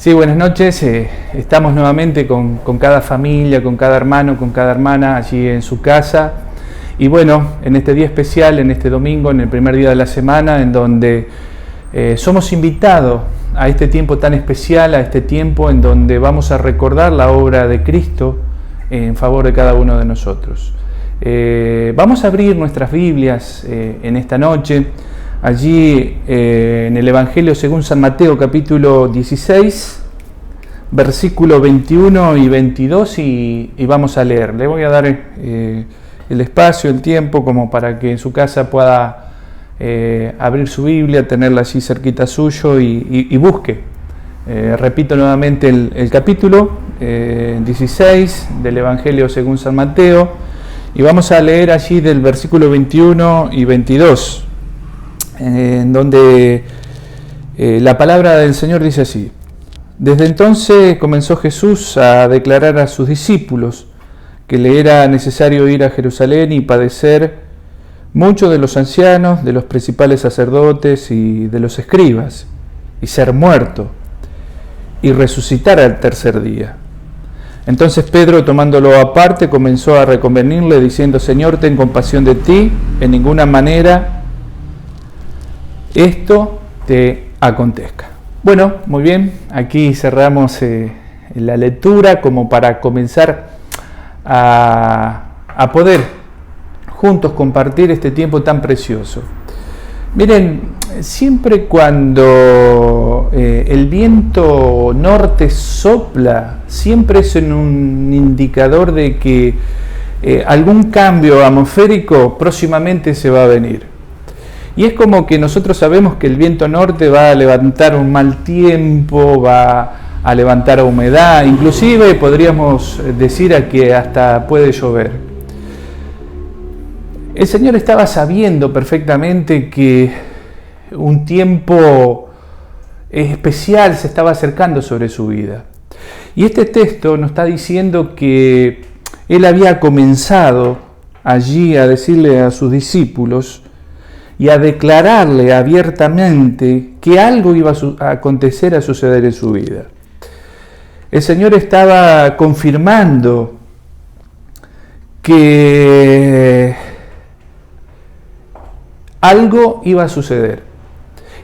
Sí, buenas noches. Estamos nuevamente con cada familia, con cada hermano, con cada hermana allí en su casa. Y bueno, en este día especial, en este domingo, en el primer día de la semana, en donde somos invitados a este tiempo tan especial, a este tiempo en donde vamos a recordar la obra de Cristo en favor de cada uno de nosotros. Vamos a abrir nuestras Biblias en esta noche. Allí en el Evangelio según San Mateo capítulo 16, versículo 21 y 22 y vamos a leer. Le voy a dar el espacio, el tiempo como para que en su casa pueda abrir su Biblia, tenerla allí cerquita suyo y busque. Repito nuevamente el capítulo 16 del Evangelio según San Mateo y vamos a leer allí del versículo 21 y 22. En donde la palabra del Señor dice así: Desde entonces comenzó Jesús a declarar a sus discípulos que le era necesario ir a Jerusalén y padecer mucho de los ancianos, de los principales sacerdotes y de los escribas, y ser muerto, y resucitar al tercer día. Entonces Pedro, tomándolo aparte, comenzó a reconvenirle, diciendo: Señor, ten compasión de ti, en ninguna manera esto te acontezca. Bueno, muy bien, aquí cerramos la lectura como para comenzar a poder juntos compartir este tiempo tan precioso. Miren, siempre cuando el viento norte sopla, siempre es un indicador de que algún cambio atmosférico próximamente se va a venir. Y es como que nosotros sabemos que el viento norte va a levantar un mal tiempo, va a levantar humedad, inclusive podríamos decir a que hasta puede llover. El Señor estaba sabiendo perfectamente que un tiempo especial se estaba acercando sobre su vida. Y este texto nos está diciendo que Él había comenzado allí a decirle a sus discípulos y a declararle abiertamente que algo iba a acontecer, a suceder en su vida. El Señor estaba confirmando que algo iba a suceder.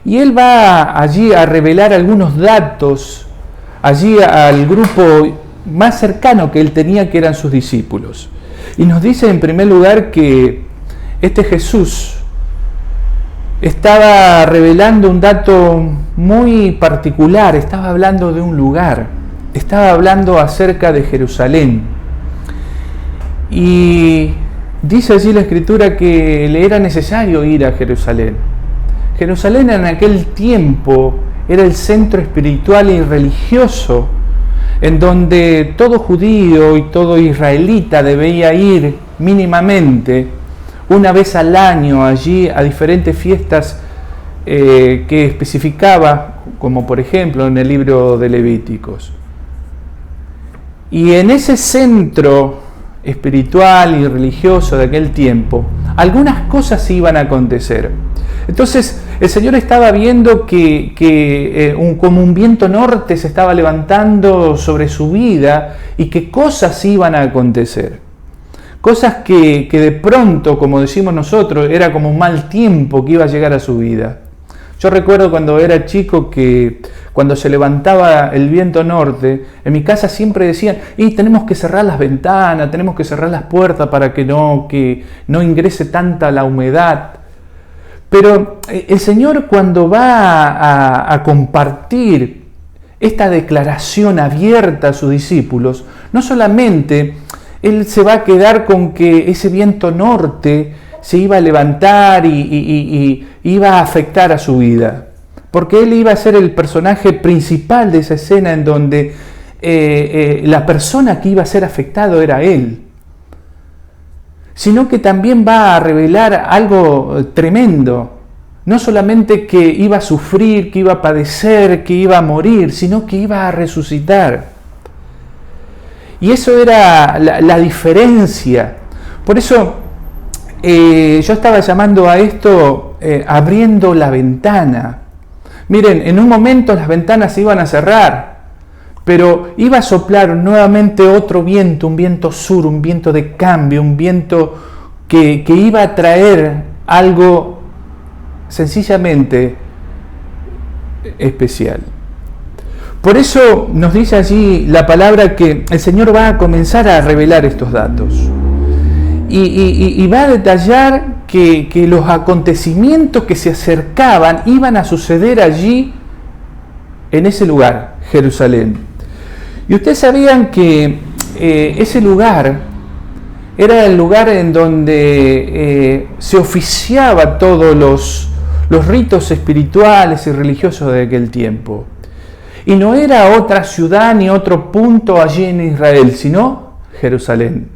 Y Él va allí a revelar algunos datos, allí al grupo más cercano que Él tenía, que eran sus discípulos. Y nos dice en primer lugar que este Jesús estaba revelando un dato muy particular, estaba hablando de un lugar, estaba hablando acerca de Jerusalén. Y dice allí la Escritura que le era necesario ir a Jerusalén. Jerusalén en aquel tiempo era el centro espiritual y religioso en donde todo judío y todo israelita debía ir mínimamente una vez al año allí a diferentes fiestas que especificaba, como por ejemplo en el libro de Levíticos. Y en ese centro espiritual y religioso de aquel tiempo, algunas cosas iban a acontecer. Entonces el Señor estaba viendo que como un viento norte se estaba levantando sobre su vida y que cosas iban a acontecer. Cosas que de pronto, como decimos nosotros, era como un mal tiempo que iba a llegar a su vida. Yo recuerdo cuando era chico que cuando se levantaba el viento norte, en mi casa siempre decían: tenemos que cerrar las ventanas, tenemos que cerrar las puertas para que no ingrese tanta la humedad. Pero el Señor, cuando va a compartir esta declaración abierta a sus discípulos, no solamente Él se va a quedar con que ese viento norte se iba a levantar y iba a afectar a su vida, porque Él iba a ser el personaje principal de esa escena en donde la persona que iba a ser afectado era Él, sino que también va a revelar algo tremendo. No solamente que iba a sufrir, que iba a padecer, que iba a morir, sino que iba a resucitar. Y eso era la diferencia. Por eso yo estaba llamando a esto abriendo la ventana. Miren, en un momento las ventanas se iban a cerrar. pero iba a soplar nuevamente otro viento, un viento sur, un viento de cambio, un viento que iba a traer algo sencillamente especial. Por eso nos dice allí la palabra que el Señor va a comenzar a revelar estos datos. Y va a detallar que los acontecimientos que se acercaban iban a suceder allí, en ese lugar, Jerusalén. Y ustedes sabían que ese lugar era el lugar en donde se oficiaba todos los ritos espirituales y religiosos de aquel tiempo. Y no era otra ciudad ni otro punto allí en Israel, sino Jerusalén.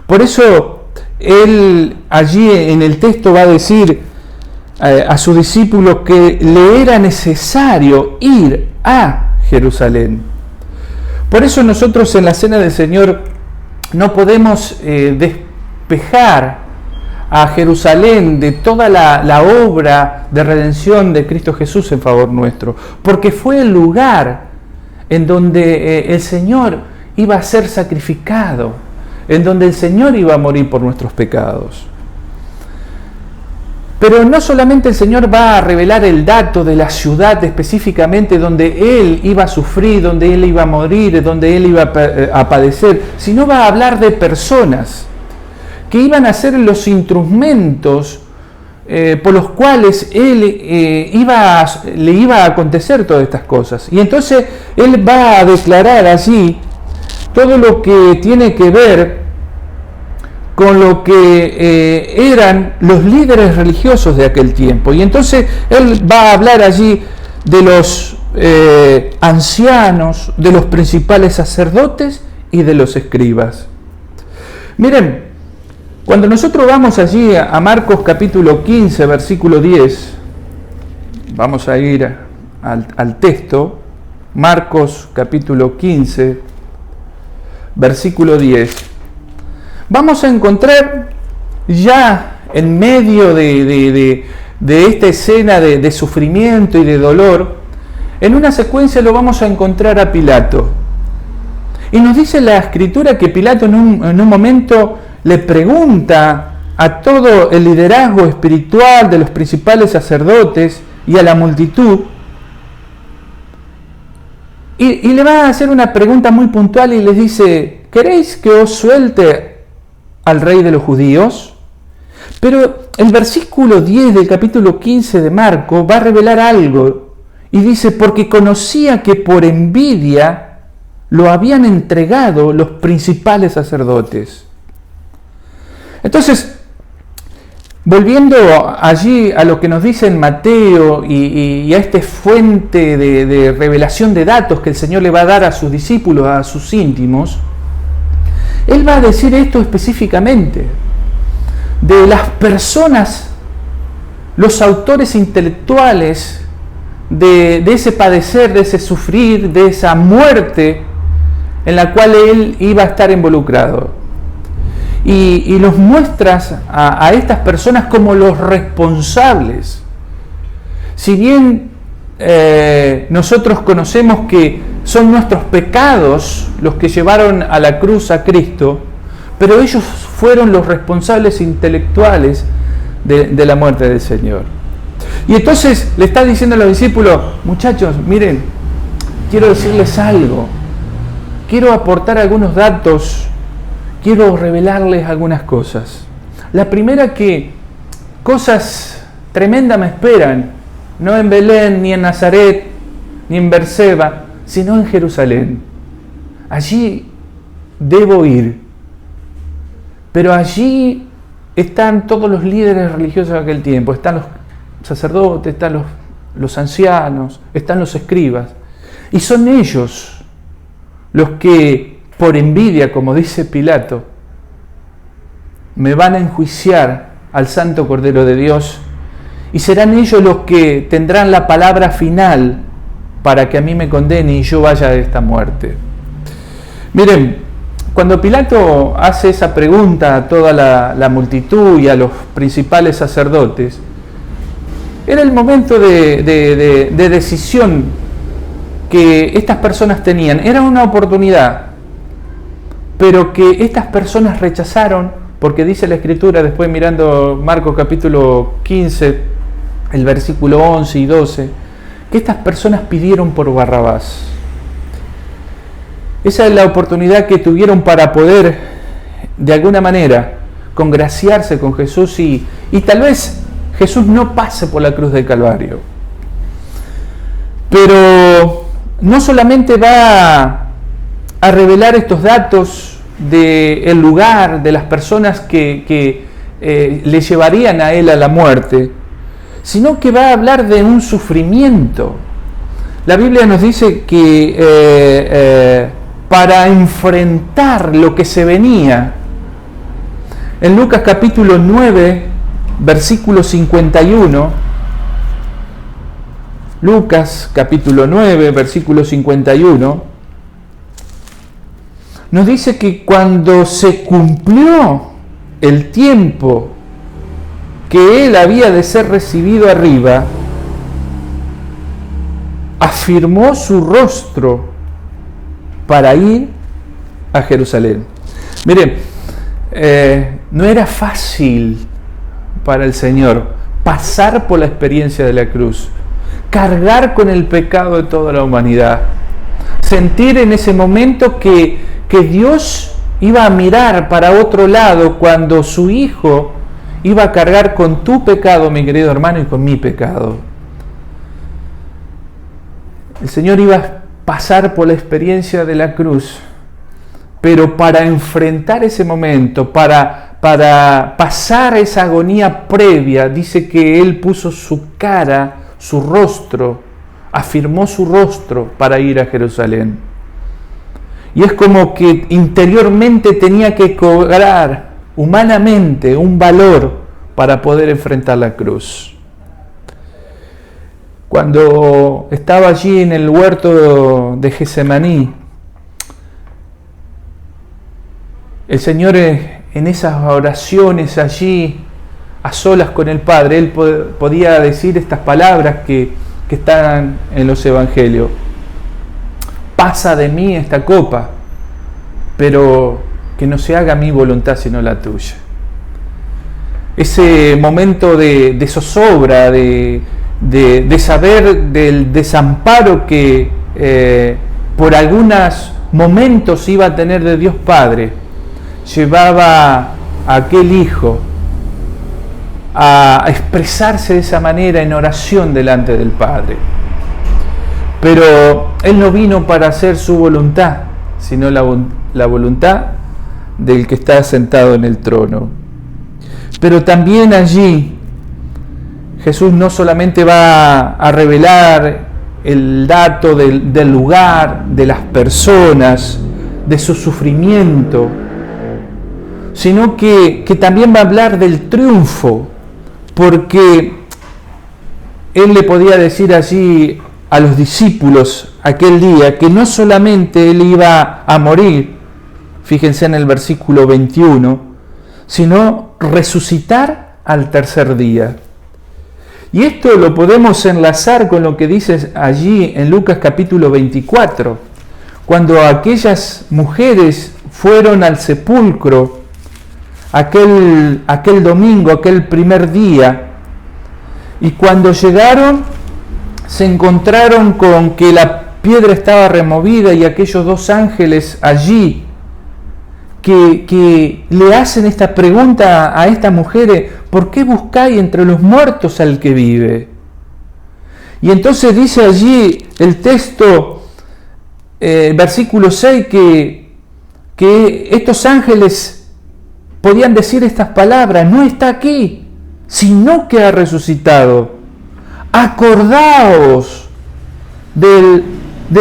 Por eso él allí en el texto va a decir a sus discípulos que le era necesario ir a Jerusalén. Por eso nosotros en la Cena del Señor no podemos despejar a Jerusalén de toda la obra de redención de Cristo Jesús en favor nuestro, porque fue el lugar en donde el Señor iba a ser sacrificado, en donde el Señor iba a morir por nuestros pecados. Pero no solamente el Señor va a revelar el dato de la ciudad específicamente donde Él iba a sufrir, donde Él iba a morir, donde Él iba a padecer, sino va a hablar de personas que iban a ser los instrumentos por los cuales Él le iba a acontecer todas estas cosas. Y entonces Él va a declarar allí todo lo que tiene que ver con lo que eran los líderes religiosos de aquel tiempo. Y entonces Él va a hablar allí de los ancianos, de los principales sacerdotes y de los escribas. Miren, cuando nosotros vamos allí a Marcos capítulo 15, versículo 10, vamos a ir al texto, Marcos capítulo 15, versículo 10, vamos a encontrar ya en medio de esta escena de sufrimiento y de dolor, en una secuencia lo vamos a encontrar a Pilato. Y nos dice la Escritura que Pilato en un momento le pregunta a todo el liderazgo espiritual de los principales sacerdotes y a la multitud, y le va a hacer una pregunta muy puntual y les dice: ¿queréis que os suelte al rey de los judíos? Pero el versículo 10 del capítulo 15 de Marcos va a revelar algo y dice: porque conocía que por envidia lo habían entregado los principales sacerdotes. Entonces, volviendo allí a lo que nos dice en Mateo y a esta fuente de revelación de datos que el Señor le va a dar a sus discípulos, a sus íntimos, Él va a decir esto específicamente, de las personas, los autores intelectuales de ese padecer, de ese sufrir, de esa muerte en la cual Él iba a estar involucrado. Y los muestras a estas personas como los responsables. Si bien nosotros conocemos que son nuestros pecados los que llevaron a la cruz a Cristo, pero ellos fueron los responsables intelectuales de la muerte del Señor. Y entonces le está diciendo a los discípulos: muchachos, miren, quiero decirles algo, quiero aportar algunos datos, quiero revelarles algunas cosas. La primera, que cosas tremendas me esperan, no en Belén, ni en Nazaret, ni en Berseba, sino en Jerusalén. Allí debo ir. Pero allí están todos los líderes religiosos de aquel tiempo. Están los sacerdotes, están los ancianos, están los escribas. Y son ellos los que, por envidia, como dice Pilato, me van a enjuiciar al Santo Cordero de Dios, y serán ellos los que tendrán la palabra final para que a mí me condene y yo vaya de esta muerte. Miren, cuando Pilato hace esa pregunta a toda la multitud y a los principales sacerdotes, era el momento de decisión que estas personas tenían. Era una oportunidad, pero que estas personas rechazaron, porque dice la Escritura, después mirando Marcos capítulo 15, el versículo 11 y 12, que estas personas pidieron por Barrabás. Esa es la oportunidad que tuvieron para poder, de alguna manera, congraciarse con Jesús y tal vez Jesús no pase por la cruz del Calvario. Pero no solamente va a revelar estos datos del lugar, de las personas que le llevarían a él a la muerte, sino que va a hablar de un sufrimiento. La Biblia nos dice que para enfrentar lo que se venía, en Lucas capítulo 9, versículo 51, Lucas capítulo 9, versículo 51, nos dice que cuando se cumplió el tiempo que él había de ser recibido arriba, afirmó su rostro para ir a Jerusalén. Miren, no era fácil para el Señor pasar por la experiencia de la cruz, cargar con el pecado de toda la humanidad, sentir en ese momento que Dios iba a mirar para otro lado cuando su Hijo iba a cargar con tu pecado, mi querido hermano, y con mi pecado. El Señor iba a pasar por la experiencia de la cruz, pero para enfrentar ese momento, para pasar esa agonía previa, dice que Él puso su cara, su rostro, afirmó su rostro para ir a Jerusalén. Y es como que interiormente tenía que cobrar humanamente un valor para poder enfrentar la cruz. Cuando estaba allí en el huerto de Getsemaní, el Señor en esas oraciones allí, a solas con el Padre, Él podía decir estas palabras que están en los Evangelios. Pasa de mí esta copa, pero que no se haga mi voluntad sino la tuya. Ese momento de zozobra, de saber del desamparo que por algunos momentos iba a tener de Dios Padre, llevaba a aquel Hijo a expresarse de esa manera en oración delante del Padre. Pero Él no vino para hacer su voluntad, sino la voluntad del que está sentado en el trono. Pero también allí Jesús no solamente va a revelar el dato del lugar, de las personas, de su sufrimiento, sino que también va a hablar del triunfo, porque Él le podía decir allí a los discípulos aquel día que no solamente Él iba a morir, fíjense en el versículo 21, sino resucitar al tercer día. Y esto lo podemos enlazar con lo que dice allí en Lucas capítulo 24, cuando aquellas mujeres fueron al sepulcro aquel domingo, aquel primer día, y cuando llegaron se encontraron con que la piedra estaba removida y aquellos dos ángeles allí que le hacen esta pregunta a estas mujeres: ¿por qué buscáis entre los muertos al que vive? Y entonces dice allí el texto, versículo 6, que estos ángeles podían decir estas palabras: no está aquí, sino que ha resucitado. Acordaos de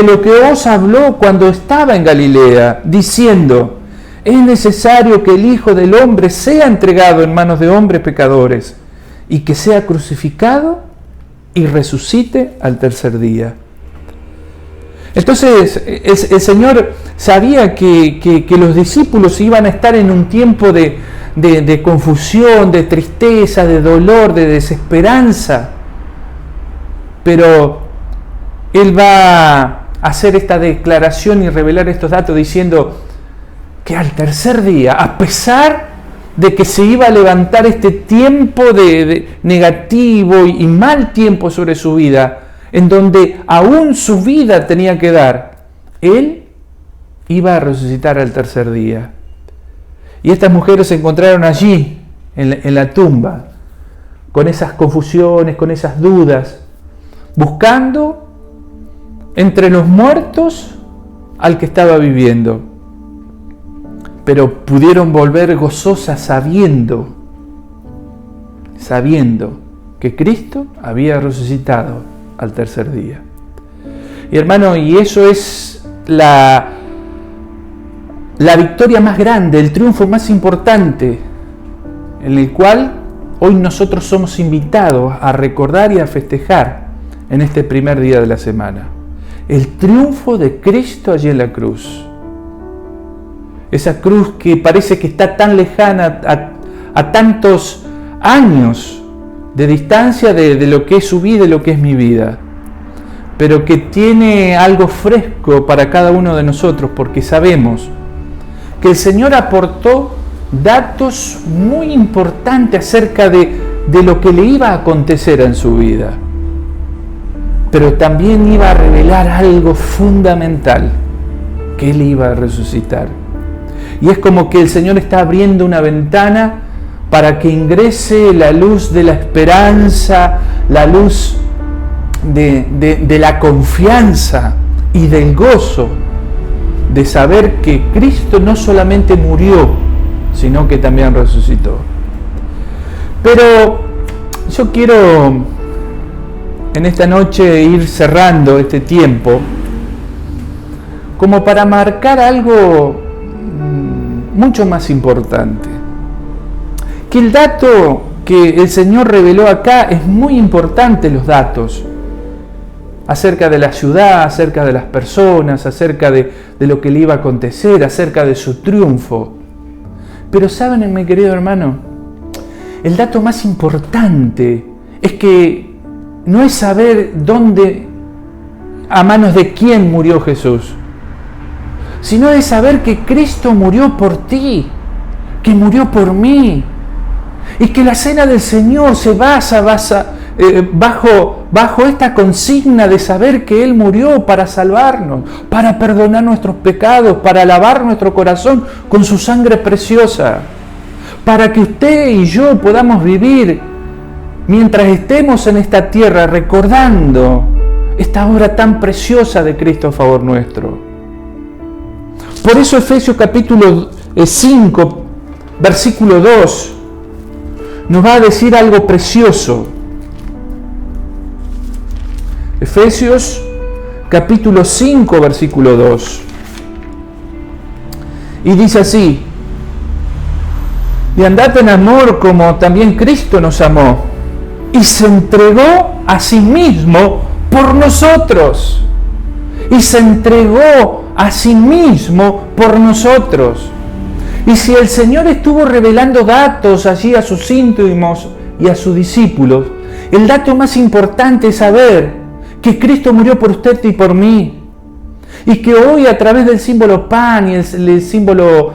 lo que os habló cuando estaba en Galilea, diciendo: es necesario que el Hijo del Hombre sea entregado en manos de hombres pecadores y que sea crucificado y resucite al tercer día. Entonces el Señor sabía que los discípulos iban a estar en un tiempo de confusión, de tristeza, de dolor, de desesperanza, pero Él va hacer esta declaración y revelar estos datos diciendo que al tercer día, a pesar de que se iba a levantar este tiempo de negativo y mal tiempo sobre su vida, en donde aún su vida tenía que dar, Él iba a resucitar al tercer día. Y estas mujeres se encontraron allí, en la tumba, con esas confusiones, con esas dudas, buscando entre los muertos al que estaba viviendo. Pero pudieron volver gozosas sabiendo que Cristo había resucitado al tercer día. Y hermano, y eso es la victoria más grande, el triunfo más importante, en el cual hoy nosotros somos invitados a recordar y a festejar en este primer día de la semana. El triunfo de Cristo allí en la cruz. Esa cruz que parece que está tan lejana a tantos años de distancia de lo que es su vida y lo que es mi vida, pero que tiene algo fresco para cada uno de nosotros, porque sabemos que el Señor aportó datos muy importantes acerca de lo que le iba a acontecer en su vida, pero también iba a revelar algo fundamental, que Él iba a resucitar. Y es como que el Señor está abriendo una ventana para que ingrese la luz de la esperanza, la luz de la confianza y del gozo de saber que Cristo no solamente murió, sino que también resucitó. Pero yo quiero en esta noche ir cerrando este tiempo como para marcar algo mucho más importante. Que el dato que el Señor reveló acá es muy importante, los datos acerca de la ciudad, acerca de las personas, acerca de lo que le iba a acontecer, acerca de su triunfo. Pero saben, mi querido hermano, el dato más importante es que no es saber dónde, a manos de quién murió Jesús, sino es saber que Cristo murió por ti, que murió por mí, y que la cena del Señor se basa bajo esta consigna de saber que Él murió para salvarnos, para perdonar nuestros pecados, para lavar nuestro corazón con su sangre preciosa, para que usted y yo podamos vivir mientras estemos en esta tierra recordando esta obra tan preciosa de Cristo a favor nuestro. Por eso Efesios capítulo 5, versículo 2, nos va a decir algo precioso. Efesios capítulo 5, versículo 2. Y dice así: y andad en amor como también Cristo nos amó, y se entregó a sí mismo por nosotros. Y se entregó a sí mismo por nosotros. Y si el Señor estuvo revelando datos allí a sus íntimos y a sus discípulos, el dato más importante es saber que Cristo murió por usted y por mí. Y que hoy, a través del símbolo pan y el símbolo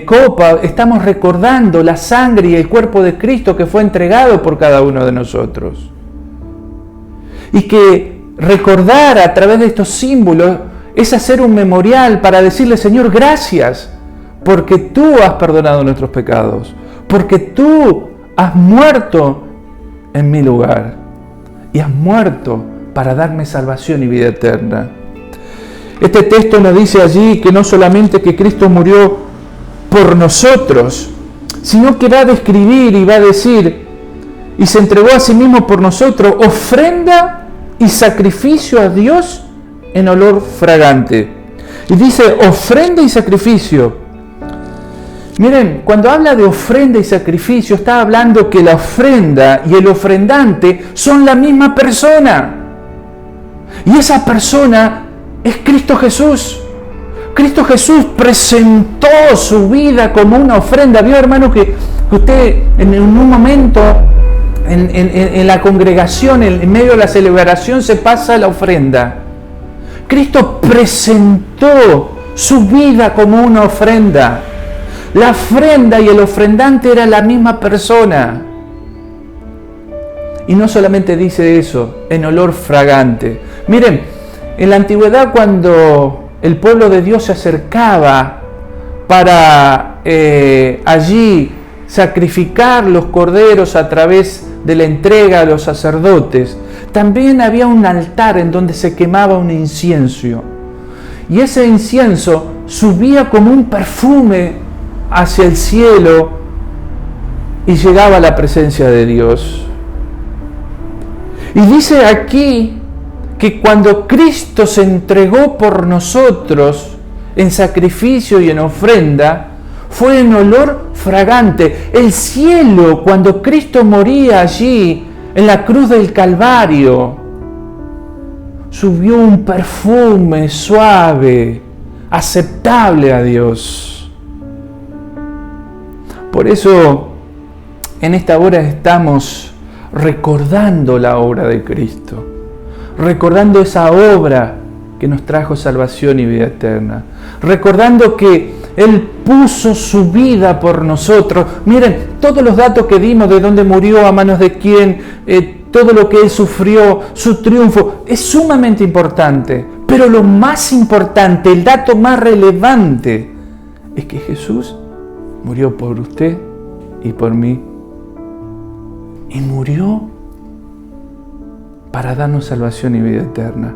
copa, estamos recordando la sangre y el cuerpo de Cristo que fue entregado por cada uno de nosotros. Y que recordar a través de estos símbolos es hacer un memorial para decirle: Señor, gracias, porque tú has perdonado nuestros pecados, porque tú has muerto en mi lugar y has muerto para darme salvación y vida eterna. Este texto nos dice allí que no solamente que Cristo murió por nosotros, sino que va a describir y va a decir: y se entregó a sí mismo por nosotros, ofrenda y sacrificio a Dios en olor fragante. Y dice ofrenda y sacrificio. Miren, cuando habla de ofrenda y sacrificio, está hablando que la ofrenda y el ofrendante son la misma persona. Y esa persona es Cristo Jesús. Cristo Jesús presentó su vida como una ofrenda. Vio, hermano, que usted en un momento en la congregación, en medio de la celebración, se pasa la ofrenda. Cristo presentó su vida como una ofrenda. La ofrenda y el ofrendante era la misma persona. Y no solamente dice eso, en olor fragante. Miren, en la antigüedad, cuando el pueblo de Dios se acercaba para allí sacrificar los corderos a través de la entrega a los sacerdotes, también había un altar en donde se quemaba un incienso. Y ese incienso subía como un perfume hacia el cielo y llegaba a la presencia de Dios. Y dice aquí que cuando Cristo se entregó por nosotros en sacrificio y en ofrenda, fue en olor fragante. El cielo, cuando Cristo moría allí en la cruz del Calvario, subió un perfume suave, aceptable a Dios. Por eso, en esta hora estamos recordando la obra de Cristo, recordando esa obra que nos trajo salvación y vida eterna, recordando que Él puso su vida por nosotros. Miren, todos los datos que dimos, de dónde murió, a manos de quién, todo lo que Él sufrió, su triunfo, es sumamente importante. Pero lo más importante, el dato más relevante, es que Jesús murió por usted y por mí. Y murió para darnos salvación y vida eterna.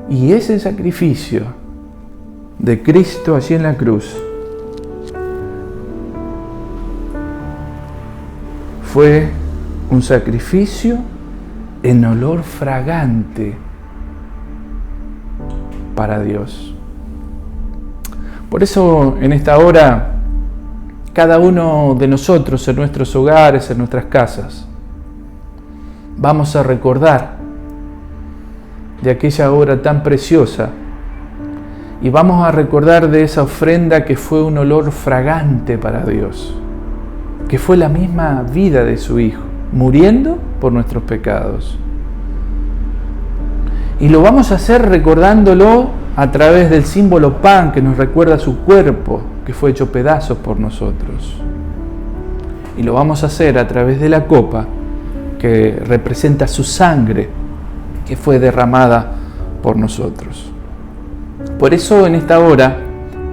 Y ese sacrificio de Cristo allí en la cruz fue un sacrificio en olor fragante para Dios. Por eso en esta hora, cada uno de nosotros en nuestros hogares, en nuestras casas, vamos a recordar de aquella obra tan preciosa y vamos a recordar de esa ofrenda que fue un olor fragante para Dios, que fue la misma vida de su Hijo, muriendo por nuestros pecados. Y lo vamos a hacer recordándolo a través del símbolo pan, que nos recuerda su cuerpo, que fue hecho pedazos por nosotros. Y lo vamos a hacer a través de la copa, que representa su sangre, que fue derramada por nosotros. Por eso en esta hora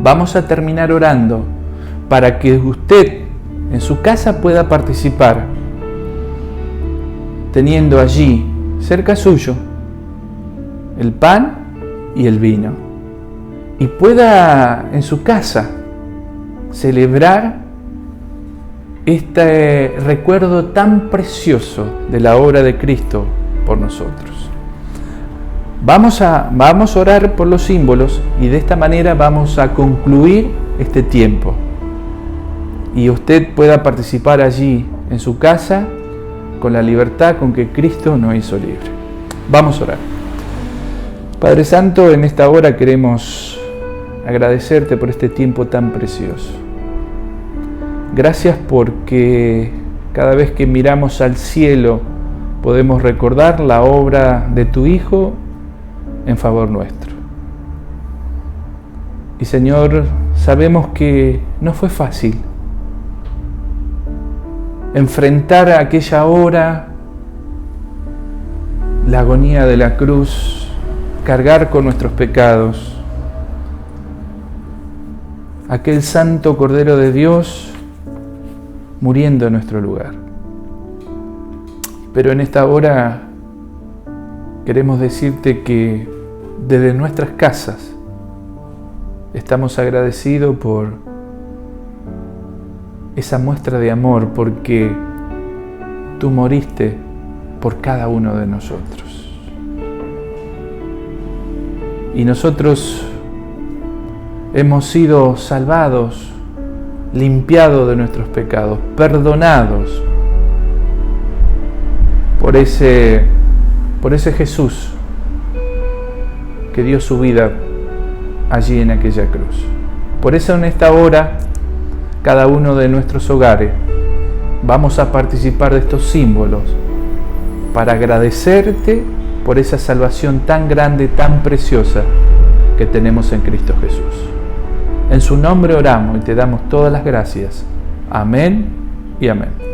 vamos a terminar orando para que usted en su casa pueda participar, teniendo allí cerca suyo el pan y el vino, y pueda en su casa celebrar este recuerdo tan precioso de la obra de Cristo por nosotros. Vamos a orar por los símbolos y de esta manera vamos a concluir este tiempo. Y usted pueda participar allí en su casa con la libertad con que Cristo nos hizo libre. Vamos a orar. Padre Santo, en esta hora queremos agradecerte por este tiempo tan precioso. Gracias porque cada vez que miramos al cielo podemos recordar la obra de tu Hijo en favor nuestro. Y Señor, sabemos que no fue fácil enfrentar a aquella hora, la agonía de la cruz, cargar con nuestros pecados, aquel santo Cordero de Dios muriendo en nuestro lugar. Pero en esta hora queremos decirte que desde nuestras casas estamos agradecidos por esa muestra de amor, porque tú moriste por cada uno de nosotros. Y nosotros hemos sido salvados, limpiados de nuestros pecados, perdonados por ese Jesús que dio su vida allí en aquella cruz. Por eso en esta hora, cada uno de nuestros hogares, vamos a participar de estos símbolos para agradecerte por esa salvación tan grande, tan preciosa que tenemos en Cristo Jesús. En su nombre oramos y te damos todas las gracias. Amén y amén.